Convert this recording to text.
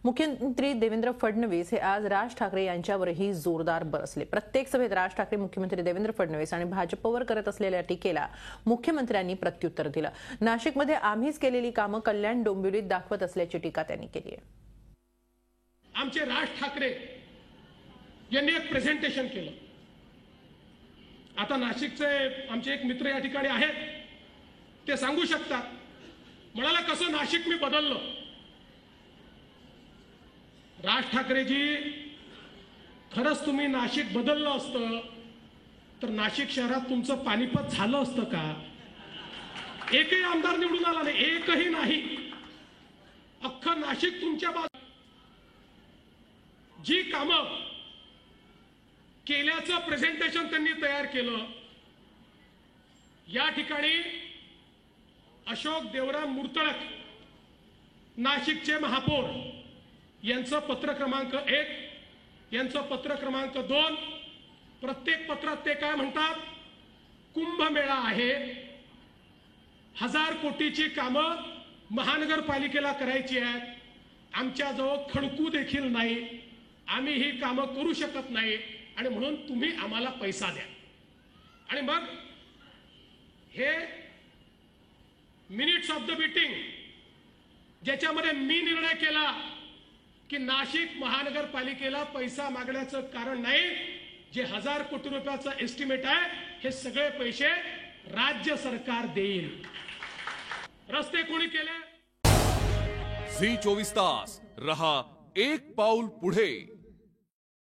मुख्यमंत्री देवेंद्र फडणवीस हे आज राज ठाकरे यांच्यावरही जोरदार बरसले। प्रत्येक सभेत राज ठाकरे मुख्यमंत्री देवेंद्र फडणवीस आणि भाजपवर करत असलेल्या टीकेला मुख्यमंत्र्यांनी प्रत्युत्तर दिलं। नाशिकमध्ये आम्हीच केलेली कामं कल्याण डोंबिवलीत दाखवत असल्याची टीका त्यांनी केली आहे। आमचे राज ठाकरे यांनी एक प्रेझेंटेशन केलं। आता नाशिकचे आमचे एक मित्र या ठिकाणी आहेत, ते सांगू शकतात। म्हणाला कसं नाशिक मी बदललं। राज ठाकरेजी, खरंच तुम्ही नाशिक बदललं असतं तर नाशिक शहरात तुमचं पानिपत झालं असतं का? एकही आमदार निवडून आला नाही, एकही नाही। अख्खं नाशिक तुमच्या बाजूला। जी कामं केल्याचं प्रेझेंटेशन त्यांनी तयार केलं। या ठिकाणी अशोक देवराम मुर्तळक नाशिकचे महापौर यांचं पत्र क्रमांक 1, यांचं पत्र क्रमांक 2, प्रत्येक पत्रात ते काय म्हणतात? कुंभमेळा आहे, 1000 कोटीची कामं महानगरपालिकेला करायची आहेत, आमच्याजवळ खडकू देखील नाही, आम्ही ही कामं करू शकत नाही आणि म्हणून तुम्ही आम्हाला पैसा द्या। आणि मग हे मिनिट्स ऑफ द मीटिंग, ज्याच्यामध्ये मी निर्णय केला की नाशिक महानगरपालिकेला पैसा मागण्याचं कारण नाही, जे 1000 कोटी रुपयाचा एस्टिमेट आहे हे सगळे पैसे राज्य सरकार देईल। रस्ते कोणी केले? झी 24 तास रहा एक पाऊल पुढे।